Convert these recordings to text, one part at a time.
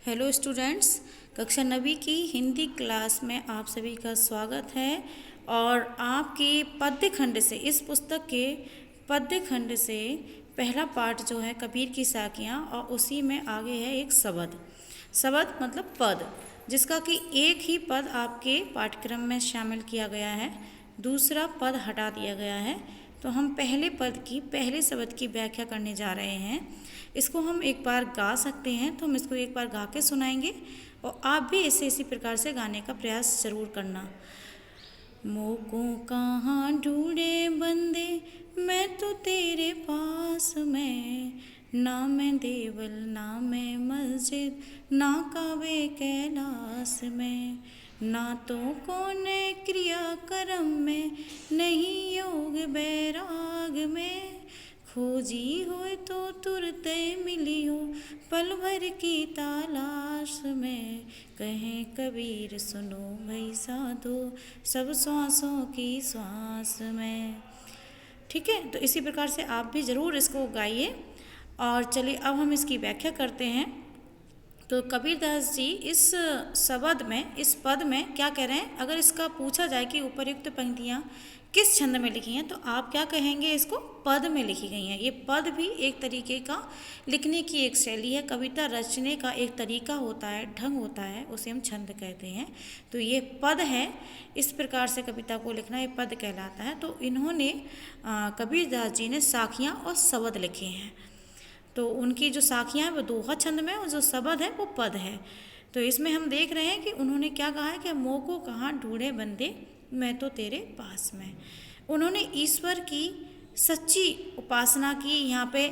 Hello students, कक्षा 9वीं की Hindi class में आप सभी का स्वागत है। और आपके पद्य खंड से, इस पुस्तक के पद्य खंड से पहला पाठ जो है कबीर की साखियाँ, और उसी में आगे है एक शब्द। शब्द मतलब पद, जिसका कि एक ही पद आपके पाठ्यक्रम में शामिल किया गया है, दूसरा पद हटा दिया गया है। तो हम पहले पद की, पहले शब्द की व्याख्या करने जा रहे हैं। इसको हम एक बार गा सकते हैं, तो हम इसको एक बार गा के सुनाएंगे और आप भी इसी प्रकार से गाने का प्रयास ज़रूर करना। मोको कहाँ ढूंढे बंदे, मैं तो तेरे पास में, ना मैं देवल ना मैं मस्जिद, ना काबे कैलाश में, ना तो कौन क्रिया कर्म में, नहीं योग बैराग में, खोजी हो तो तुरत मिली हो, पल भर की तलाश में, कहें कबीर सुनो भाई साधो, सब श्वासों की श्वास में। ठीक है, तो इसी प्रकार से आप भी ज़रूर इसको गाइए। और चलिए अब हम इसकी व्याख्या करते हैं। तो कबीरदास जी इस शब्द में, इस पद में क्या कह रहे हैं, अगर इसका पूछा जाए कि उपर्युक्त पंक्तियाँ किस छंद में लिखी हैं, तो आप क्या कहेंगे, इसको पद में लिखी गई हैं। ये पद भी एक तरीके का लिखने की एक शैली है, कविता रचने का एक तरीका होता है, ढंग होता है, उसे हम छंद कहते हैं। तो ये पद है, इस प्रकार से कविता को लिखना ये पद कहलाता है। तो इन्होंने कबीरदास जी ने साखियाँ और शब्द लिखे हैं। तो उनकी जो साखियाँ हैं वो दोहा छंद में, और जो शब्द है वो पद है। तो इसमें हम देख रहे हैं कि उन्होंने क्या कहा है कि मोह को कहाँ ढूंढे बंदे, मैं तो तेरे पास में। उन्होंने ईश्वर की सच्ची उपासना की यहाँ पे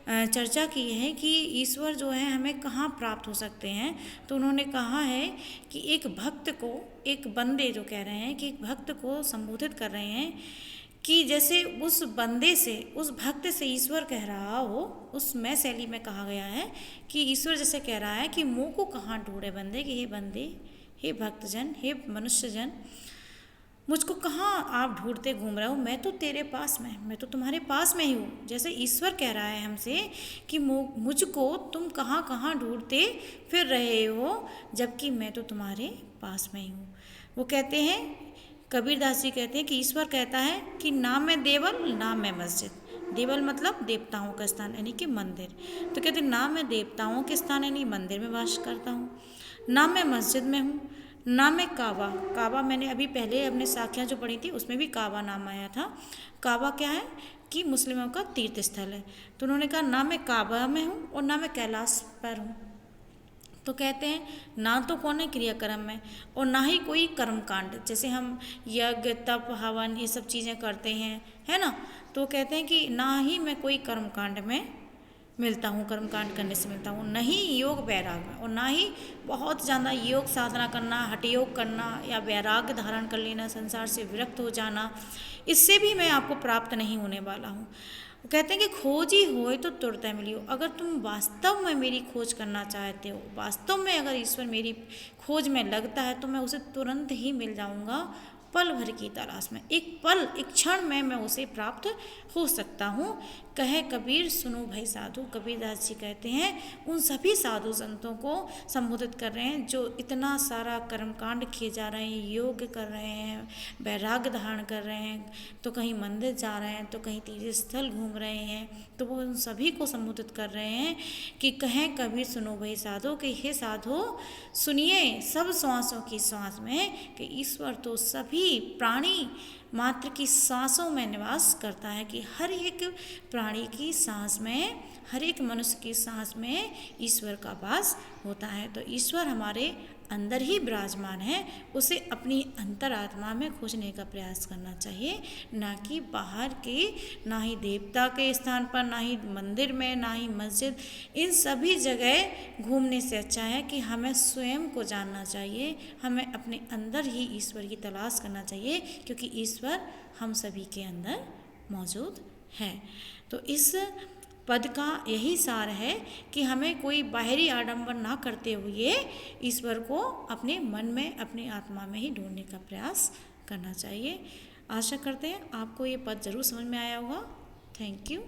चर्चा की है कि ईश्वर जो है हमें कहाँ प्राप्त हो सकते हैं। तो उन्होंने कहा है कि एक भक्त को, एक बंदे जो कह रहे हैं कि एक भक्त को संबोधित कर रहे हैं कि जैसे उस बंदे से, उस भक्त से ईश्वर कह रहा हो, उस मैं शैली में कहा गया है कि ईश्वर जैसे कह रहा है कि मुँह को कहाँ ढूंढे बंदे, कि हे बंदे, हे भक्तजन, हे मनुष्यजन, मुझको कहाँ आप ढूंढते घूम रहे हो, मैं तो तेरे पास में, मैं तो तुम्हारे पास में ही हूँ। जैसे ईश्वर कह रहा है हमसे कि मुझको तुम कहाँ कहाँ ढूंढते फिर रहे हो, जबकि मैं तो तुम्हारे पास में ही हूँ। वो कहते हैं, कबीरदास जी कहते हैं कि ईश्वर कहता है कि ना मैं देवल ना मैं मस्जिद। देवल मतलब देवताओं का स्थान, यानी कि मंदिर। तो कहते हैं ना मैं देवताओं के स्थान यानी मंदिर में वास करता हूँ, ना मैं मस्जिद में हूँ, ना मैं काबा। काबा मैंने अभी पहले अपने साखियाँ जो पढ़ी थी उसमें भी काबा नाम आया था। काबा क्या है कि मुस्लिमों का तीर्थ स्थल है। तो उन्होंने कहा ना मैं काबा में हूँ और ना मैं कैलाश पर हूँ। तो कहते हैं ना तो कौन है क्रियाक्रम में, और ना ही कोई कर्मकांड, जैसे हम यज्ञ तप हवन ये सब चीज़ें करते हैं, है ना। तो कहते हैं कि ना ही मैं कोई कर्मकांड में मिलता हूँ, कर्मकांड करने से मिलता हूँ, नहीं योग वैराग में, और ना ही बहुत ज़्यादा योग साधना करना, हठ योग करना या वैराग्य धारण कर लेना, संसार से विरक्त हो जाना, इससे भी मैं आपको प्राप्त नहीं होने वाला हूँ। वो कहते हैं कि खोजी होए तो तुरंत मिली हो। अगर तुम वास्तव में मेरी खोज करना चाहते हो, वास्तव में अगर ईश्वर मेरी खोज में लगता है, तो मैं उसे तुरंत ही मिल जाऊंगा, पल भर की तलाश में, एक पल, एक क्षण में मैं उसे प्राप्त हो सकता हूँ। कहे कबीर सुनो भाई साधु। कबीरदास जी कहते हैं उन सभी साधु संतों को संबोधित कर रहे हैं जो इतना सारा कर्मकांड किए जा रहे हैं, योग कर रहे हैं, वैराग्य धारण कर रहे हैं, तो कहीं मंदिर जा रहे हैं, तो कहीं तीर्थ स्थल घूम रहे हैं। तो वो उन सभी को संबोधित कर रहे हैं कि कहें कबीर सुनो भाई साधु, कि हे साधु सुनिए सब श्वासों की श्वास में, कि ईश्वर तो सभी प्राणी मात्र की सांसों में निवास करता है, कि हर एक प्राणी की सांस में, हर एक मनुष्य की सांस में ईश्वर का वास होता है। तो ईश्वर हमारे अंदर ही विराजमान है, उसे अपनी अंतरात्मा में खोजने का प्रयास करना चाहिए, ना कि बाहर के, ना ही देवता के स्थान पर, ना ही मंदिर में, ना ही मस्जिद। इन सभी जगह घूमने से अच्छा है कि हमें स्वयं को जानना चाहिए, हमें अपने अंदर ही ईश्वर की तलाश करना चाहिए, क्योंकि ईश्वर हम सभी के अंदर मौजूद है। तो इस पद का यही सार है कि हमें कोई बाहरी आडंबर ना करते हुए ईश्वर को अपने मन में, अपनी आत्मा में ही ढूंढने का प्रयास करना चाहिए। आशा करते हैं आपको ये पद जरूर समझ में आया होगा। Thank you.